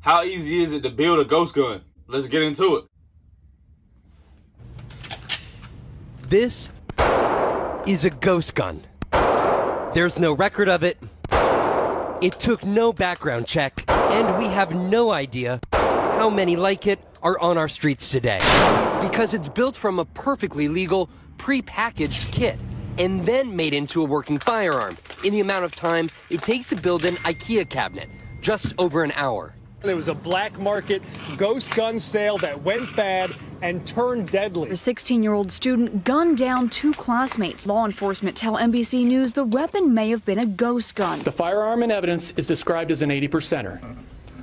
How easy is it to build a ghost gun? Let's get into it. This is a ghost gun. There's no record of it. It took no background check, and we have no idea how many like it are on our streets today. Because it's built from a perfectly legal, pre-packaged kit, and then made into a working firearm in the amount of time it takes to build an IKEA cabinet, just over an hour. There was a black market ghost gun sale that went bad and turned deadly. A 16-year-old student gunned down 2 classmates. Law enforcement tell NBC News the weapon may have been a ghost gun. The firearm in evidence is described as an 80%er,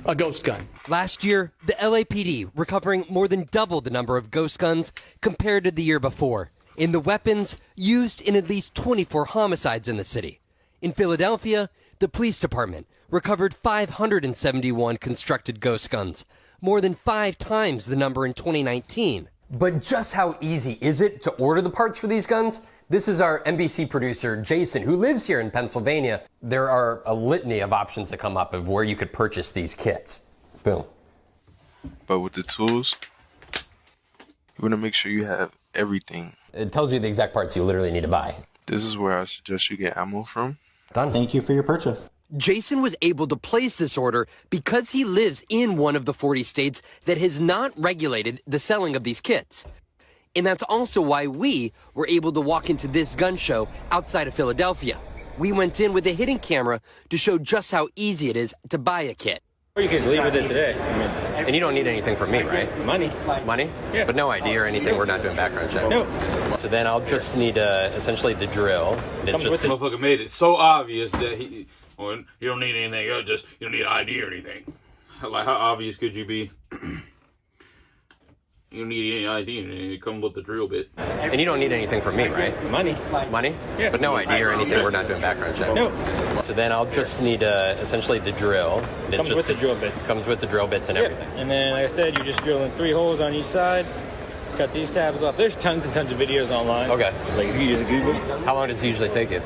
a ghost gun. Last year, the LAPD recovering more than double the number of ghost guns compared to the year before, in the weapons used in at least 24 homicides in the city. In Philadelphia, the police department recovered 571 constructed ghost guns, more than 5 times the number in 2019. But just how easy is it to order the parts for these guns? This is our NBC producer, Jason, who lives here in Pennsylvania. There are a litany of options that come up of where you could purchase these kits. Boom. But with the tools, you want to make sure you have everything. It tells you the exact parts you literally need to buy. This is where I suggest you get ammo from. Done. Thank you for your purchase. Jason was able to place this order because he lives in one of the 40 states that has not regulated the selling of these kits. And that's also why we were able to walk into this gun show outside of Philadelphia. We went in with a hidden camera to show just how easy it is to buy a kit. Or you could leave with it today. And you don't need anything from me, right? Money. Money? Yeah. But no ID or anything. We're not doing background check. No. So then I'll just need essentially the drill. It's just The motherfucker made it so obvious that you don't need anything else, just you don't need ID or anything. Like, how obvious could you be? You don't need any ID, and it comes with the drill bit. And you don't need anything from me, right? Money. Money? Yeah. But no ID or anything. We're not doing background check. No. So then I'll just need essentially the drill. It's Comes just with the drill bits. Comes with the drill bits and everything. And then, like I said, you're just drilling 3 holes on each side. Cut these tabs off. There's tons and tons of videos online. Okay. Like, if you just Google. How long does it usually take you?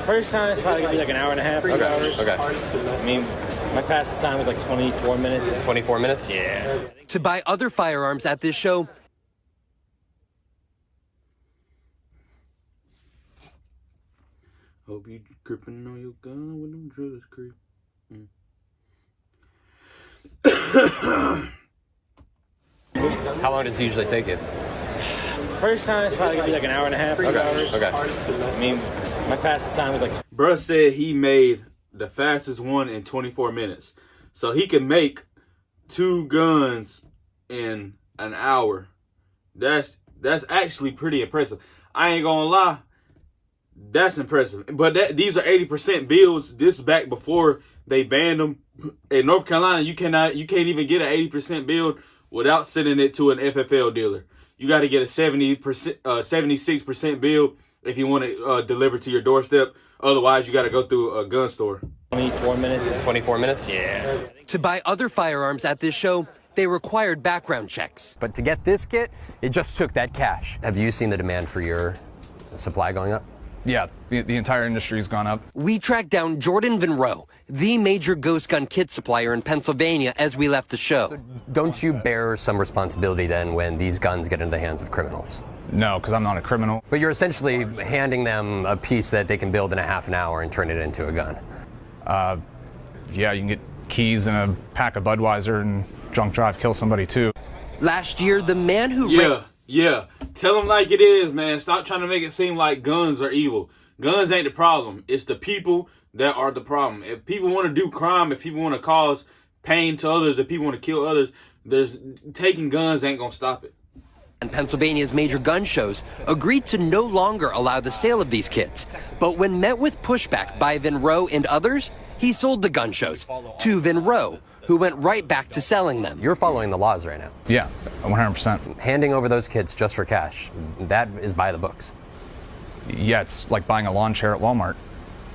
First time, it's probably going to be like an hour and a half, 2 hours. Okay. I mean, my fastest time was like 24 minutes. 24 minutes? Yeah. To buy other firearms at this show, Hope you gripping on your gun when them drillers creep. How long does it usually take you? First time, it's probably going to be like an hour and a half, 2 hours. Okay. I mean, my fastest time was like... Bruh said he made the fastest one in 24 minutes. So he can make 2 guns in an hour. That's actually pretty impressive. I ain't gonna lie. That's impressive. But these are 80% builds. This is back before they banned them. In North Carolina, you can't even get an 80% build without sending it to an FFL dealer. You got to get a 76% build if you want to deliver to your doorstep. Otherwise, you got to go through a gun store. 24 minutes. 24 minutes? Yeah. to buy other firearms at this show, they required background checks. But to get this kit, it just took that cash. Have you seen the demand for your supply going up? Yeah, the entire industry's gone up. We tracked down Jordan Vinroe, the major ghost gun kit supplier in Pennsylvania, as we left the show. So don't you bear some responsibility then when these guns get into the hands of criminals? No, because I'm not a criminal. But you're essentially handing them a piece that they can build in a half an hour and turn it into a gun. Yeah, you can get keys and a pack of Budweiser and drunk drive kill somebody too. Last year, the man who Yeah, tell them like it is, man. Stop trying to make it seem like guns are evil. Guns ain't the problem. It's the people that are the problem. If people want to do crime, if people want to cause pain to others, if people want to kill others, taking guns ain't gonna stop it. and Pennsylvania's major gun shows agreed to no longer allow the sale of these kits. But when met with pushback by Vinroe and others, he sold the gun shows to Vinroe, who went right back to selling them. You're following the laws right now. Yeah, 100%. Handing over those kits just for cash, that is by the books. Yeah, it's like buying a lawn chair at Walmart.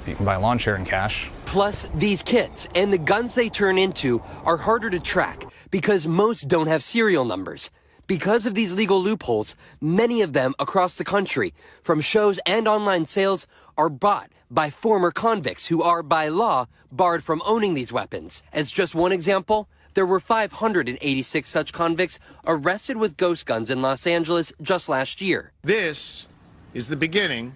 You can buy a lawn chair in cash. Plus, these kits and the guns they turn into are harder to track because most don't have serial numbers. Because of these legal loopholes, many of them across the country, from shows and online sales, are bought by former convicts who are, by law, barred from owning these weapons. As just one example, there were 586 such convicts arrested with ghost guns in Los Angeles just last year. This is the beginning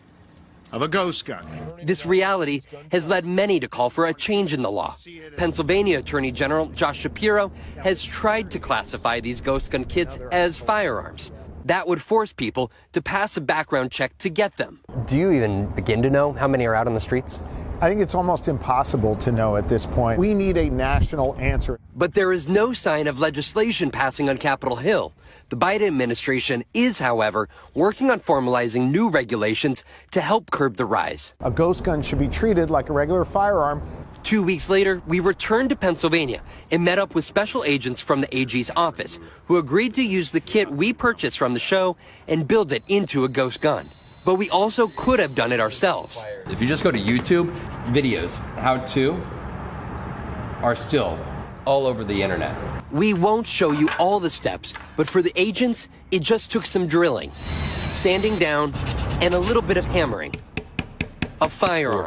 of a ghost gun. This reality has led many to call for a change in the law. Pennsylvania Attorney General Josh Shapiro has tried to classify these ghost gun kits as firearms. That would force people to pass a background check to get them. Do you even begin to know how many are out on the streets? I think it's almost impossible to know at this point. We need a national answer. But there is no sign of legislation passing on Capitol Hill. The Biden administration is, however, working on formalizing new regulations to help curb the rise. A ghost gun should be treated like a regular firearm. 2 weeks later, we returned to Pennsylvania and met up with special agents from the AG's office who agreed to use the kit we purchased from the show and build it into a ghost gun. But we also could have done it ourselves. If you just go to YouTube, videos, how to, are still all over the internet. We won't show you all the steps, but for the agents, it just took some drilling, sanding down, and a little bit of hammering. A firearm.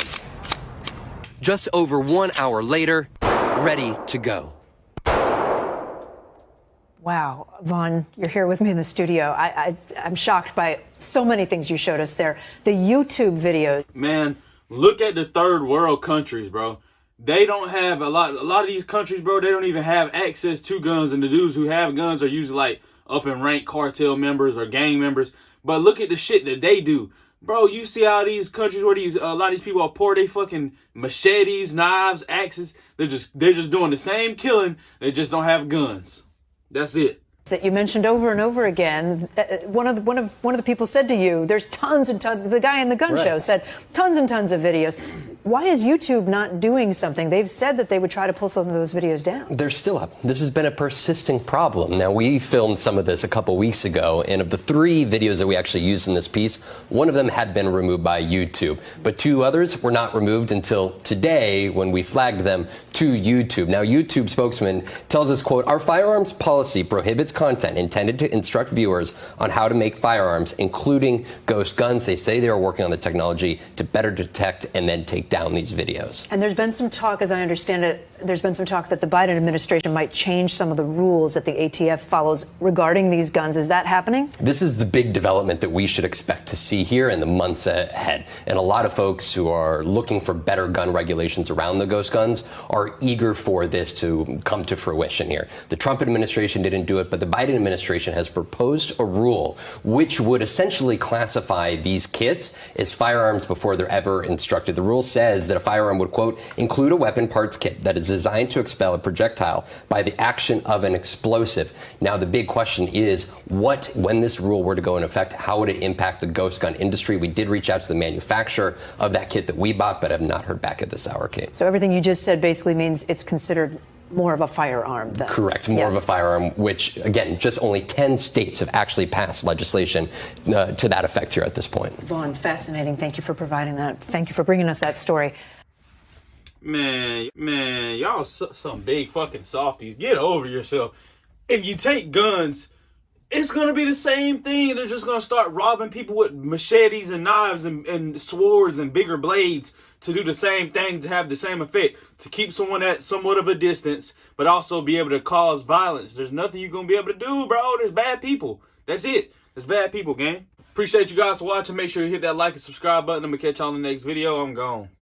Just over 1 hour later, ready to go. Wow, Vaughn, you're here with me in the studio. I'm shocked by so many things you showed us there. The YouTube videos. Man, look at the third world countries, bro. They don't have a lot of these countries, bro, they don't even have access to guns, and the dudes who have guns are usually like up in rank cartel members or gang members. But look at the shit that they do. Bro, you see how these countries where a lot of these people are poor, they fucking machetes, knives, axes. They're just doing the same killing. They just don't have guns. That's it. That you mentioned over and over again. One of the people said to you, "There's tons and tons." The guy in the gun show said, "Tons and tons of videos." Why is YouTube not doing something? They've said that they would try to pull some of those videos down. They're still up. This has been a persisting problem. Now, we filmed some of this a couple weeks ago, and of the 3 videos that we actually used in this piece, one of them had been removed by YouTube, but 2 others were not removed until today when we flagged them to YouTube. Now, YouTube spokesman tells us, quote, "Our firearms policy prohibits content intended to instruct viewers on how to make firearms, including ghost guns." They say they are working on the technology to better detect and then take down these videos. And there's been some talk, as I understand it, there's been some talk that the Biden administration might change some of the rules that the ATF follows regarding these guns. Is that happening? This is the big development that we should expect to see here in the months ahead. And a lot of folks who are looking for better gun regulations around the ghost guns are eager for this to come to fruition here. The Trump administration didn't do it, but the Biden administration has proposed a rule which would essentially classify these kits as firearms before they're ever instructed. The rule says that a firearm would, quote, include a weapon parts kit that is designed to expel a projectile by the action of an explosive. Now, the big question is, when this rule were to go into effect, how would it impact the ghost gun industry? We did reach out to the manufacturer of that kit that we bought, but have not heard back at this hour, Kate. So everything you just said basically means it's considered more of a firearm, then. Correct, more of a firearm, which, again, just only 10 states have actually passed legislation to that effect here at this point. Vaughn, fascinating. Thank you for providing that. Thank you for bringing us that story. Man, y'all some big fucking softies. Get over yourself. If you take guns, it's going to be the same thing. They're just going to start robbing people with machetes and knives and swords and bigger blades to do the same thing, to have the same effect, to keep someone at somewhat of a distance, but also be able to cause violence. There's nothing you're going to be able to do, bro. There's bad people. That's it. There's bad people, gang. Appreciate you guys for watching. Make sure you hit that like and subscribe button. I'm going to catch y'all in the next video. I'm gone.